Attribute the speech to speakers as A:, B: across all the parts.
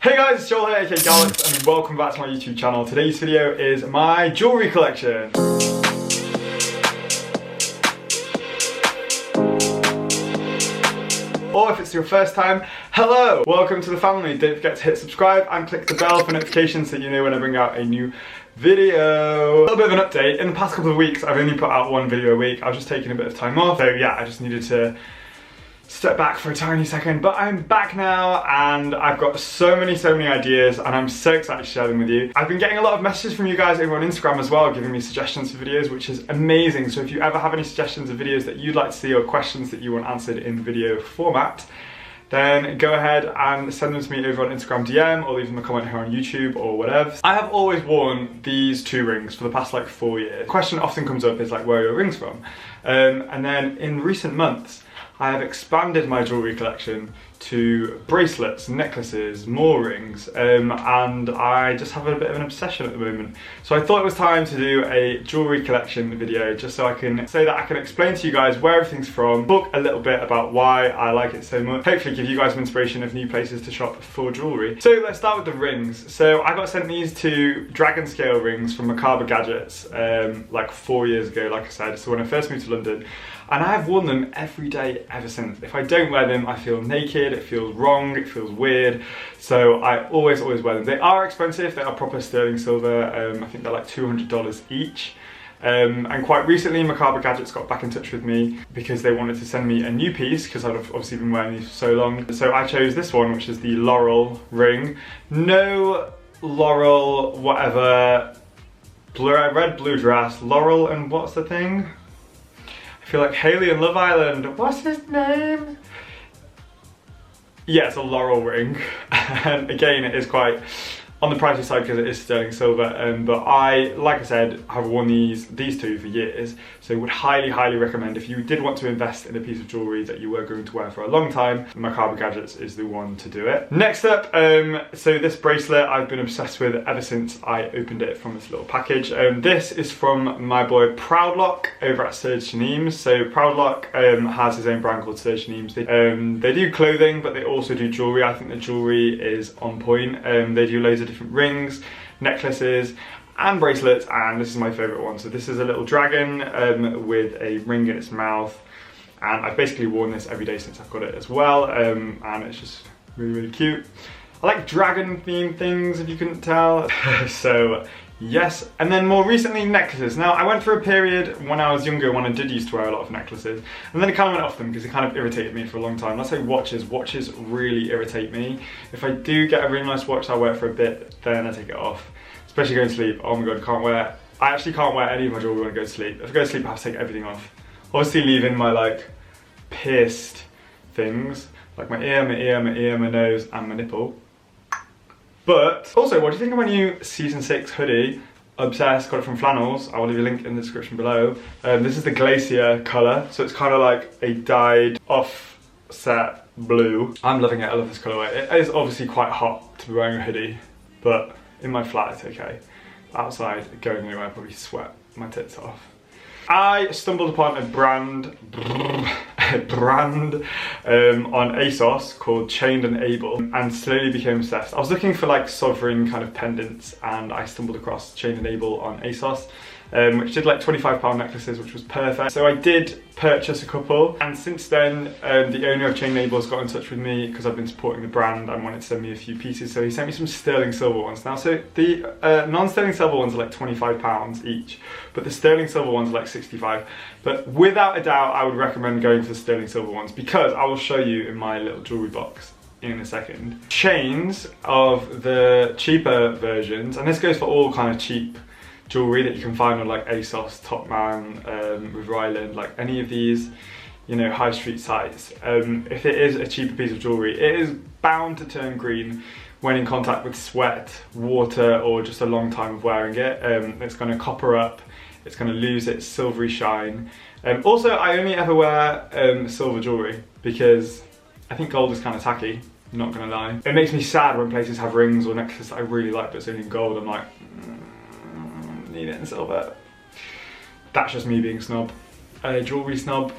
A: Hey guys, it's Joel here, aka Gallucks, and welcome back to my YouTube channel. Today's video is my jewellery collection. Or if it's your first time, hello! Welcome to the family. Don't forget to hit subscribe and click the bell for notifications so you know when I bring out a new video. A little bit of an update. In the past couple of weeks, I've only put out one video a week. I was just taking a bit of time off. So yeah, I just needed to step back for a tiny second, but I'm back now and I've got so many ideas and I'm so excited to share them with you. I've been getting a lot of messages from you guys over on Instagram as well, giving me suggestions for videos, which is amazing. So if you ever have any suggestions of videos that you'd like to see or questions that you want answered in video format, then go ahead and send them to me over on Instagram DM or leave them a comment here on YouTube or whatever. I have always worn these two rings for the past like 4 years. The question often comes up is like, where are your rings from? And then in recent months, I have expanded my jewellery collection to bracelets, necklaces, more rings, and I just have a bit of an obsession at the moment. So I thought it was time to do a jewellery collection video just so I can explain to you guys where everything's from, talk a little bit about why I like it so much, hopefully give you guys some inspiration of new places to shop for jewellery. So let's start with the rings. So I got sent these two dragon scale rings from Macabre Gadgets like 4 years ago, like I said, so when I first moved to London. And I have worn them every day ever since. If I don't wear them, I feel naked, it feels wrong, it feels weird. So I always wear them. They are expensive, they are proper sterling silver. I think they're like $200 each. And quite recently, Macabre Gadgets got back in touch with me because they wanted to send me a new piece because I'd obviously been wearing these for so long. So I chose this one, which is the Laurel Ring. No Laurel, whatever, red blue dress, Laurel and what's the thing? I feel like Haley in Love Island. What's his name? Yeah, it's a Laurel ring. And again, it is quite on the pricey side because it is sterling silver. But I, like I said, have worn these two for years. So would highly recommend if you did want to invest in a piece of jewellery that you were going to wear for a long time, Macabre Gadgets is the one to do it. Next up, so this bracelet I've been obsessed with ever since I opened it from this little package. This is from my boy Proudlock over at Serge Shanimes. So Proudlock has his own brand called Serge Shanimes. They do clothing, but they also do jewellery. I think the jewellery is on point. They do loads of different rings, necklaces and bracelets, and this is my favourite one. So this is a little dragon with a ring in its mouth, and I've basically worn this every day since I've got it as well, and it's just really cute. I like dragon themed things, if you couldn't tell. So yes, and then more recently necklaces. Now I went through a period when I was younger when I did used to wear a lot of necklaces, and then it kind of went off them because it kind of irritated me for a long time. Let's say watches really irritate me. If I do get a really nice watch, I'll wear it for a bit, then I take it off. Especially going to sleep. Oh my god, I actually can't wear any of my jewellery when I go to sleep. If I go to sleep, I have to take everything off. Obviously leaving my like pierced things, like my ear, my nose and my nipple. But also, what do you think of my new season 6 hoodie? Obsessed, got it from Flannels. I will leave a link in the description below. This is the Glacier colour, so it's kind of like a dyed offset blue. I'm loving it, I love this colourway. It is obviously quite hot to be wearing a hoodie, but in my flat it's okay. Outside, going anywhere, I'll probably sweat my tits off. I stumbled upon a brand on ASOS called Chained and Able and slowly became obsessed. I was looking for like sovereign kind of pendants and I stumbled across Chained and Able on ASOS, which did like £25 necklaces, which was perfect. So I did purchase a couple, and since then the owner of Chained and Able has got in touch with me because I've been supporting the brand and wanted to send me a few pieces, so he sent me some sterling silver ones. Now, so the non-sterling silver ones are like £25 each, but the sterling silver ones are like 65. But without a doubt, I would recommend going for the sterling silver ones because I will show you in my little jewellery box in a second. Chains of the cheaper versions, and this goes for all kind of cheap jewellery that you can find on like ASOS, Topman, River Island, like any of these, you know, high street sites. If it is a cheaper piece of jewellery, it is bound to turn green when in contact with sweat, water, or just a long time of wearing it. It's going to copper up, it's going to lose its silvery shine. Also, I only ever wear silver jewellery because I think gold is kind of tacky, not going to lie. It makes me sad when places have rings or necklaces that I really like but it's only in gold. I'm like, need it in silver. That's just me being a snob. a jewellery snob.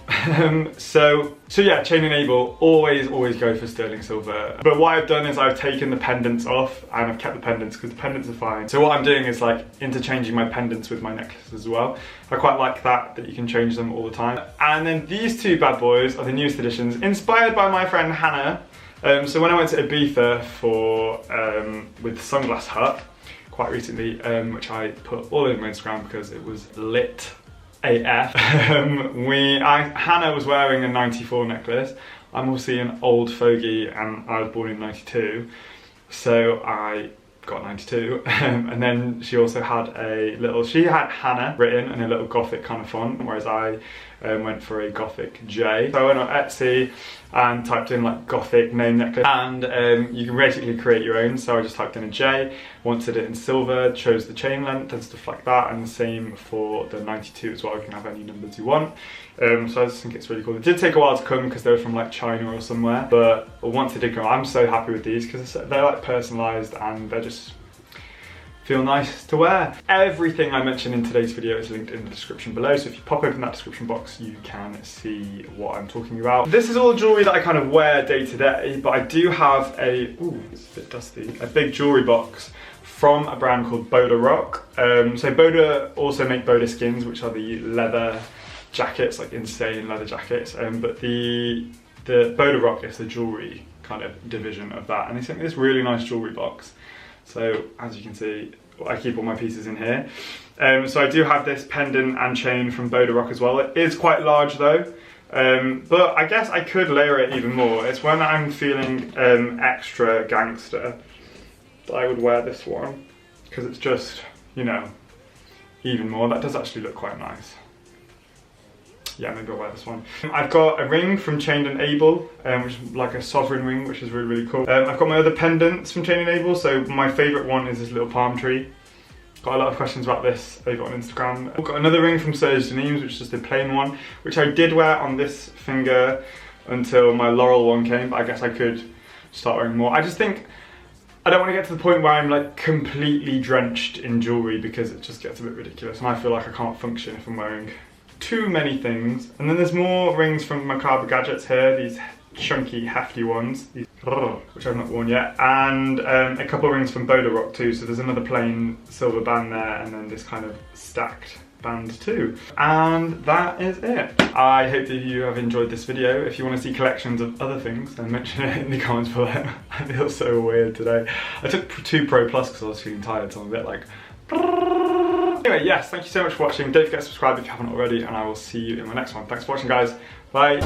A: So yeah, chain and enable, always go for sterling silver. But what I've done is I've taken the pendants off and I've kept the pendants because the pendants are fine. So what I'm doing is like interchanging my pendants with my necklace as well. I quite like that you can change them all the time. And then these two bad boys are the newest additions, inspired by my friend Hannah. So when I went to Ibiza for with Sunglass Hut quite recently, which I put all over my Instagram because it was lit AF. Hannah was wearing a 94 necklace. I'm obviously an old fogey and I was born in 92, so I got 92. And then she also had she had Hannah written in a little gothic kind of font, whereas I went for a gothic J. So I went on Etsy and typed in like gothic name necklace, and you can basically create your own. So I just typed in a J, wanted it in silver, chose the chain length and stuff like that, and the same for the 92 as well. You can have any numbers you want. So I just think it's really cool. It did take a while to come because they were from like China or somewhere, but once it did come, I'm so happy with these because they're like personalised and they just feel nice to wear. Everything I mentioned in today's video is linked in the description below, so if you pop open that description box you can see what I'm talking about. This is all jewellery that I kind of wear day to day, but I do have ooh, it's a bit dusty, a big jewellery box from a brand called Boda Rock. So Boda also make Boda skins, which are the leather jackets, like insane leather jackets, but the Boda Rock is the jewellery kind of division of that, and they sent me this really nice jewellery box. So as you can see, I keep all my pieces in here. So I do have this pendant and chain from Boda Rock as well. It is quite large though, but I guess I could layer it even more. It's when I'm feeling extra gangster that I would wear this one, because it's just, you know, even more. That does actually look quite nice. Yeah, maybe I'll wear this one. I've got a ring from Chained and Able, which is like a sovereign ring, which is really cool. I've got my other pendants from Chained and Able, so my favourite one is this little palm tree. Got a lot of questions about this over on Instagram. I've got another ring from Serge Denims, which is just a plain one, which I did wear on this finger until my Laurel one came, but I guess I could start wearing more. I just think I don't want to get to the point where I'm like completely drenched in jewellery because it just gets a bit ridiculous and I feel like I can't function if I'm wearing too many things. And then there's more rings from Macabre Gadgets here, these chunky hefty ones, which I've not worn yet, and a couple of rings from Boda Rock too. So there's another plain silver band there and then this kind of stacked band too. And that is it. I hope that you have enjoyed this video. If you want to see collections of other things, then mention it in the comments below. I feel so weird today. I took 2 Pro Plus because I was feeling tired, so I'm a bit like anyway, yes, thank you so much for watching. Don't forget to subscribe if you haven't already, and I will see you in my next one. Thanks for watching, guys. Bye.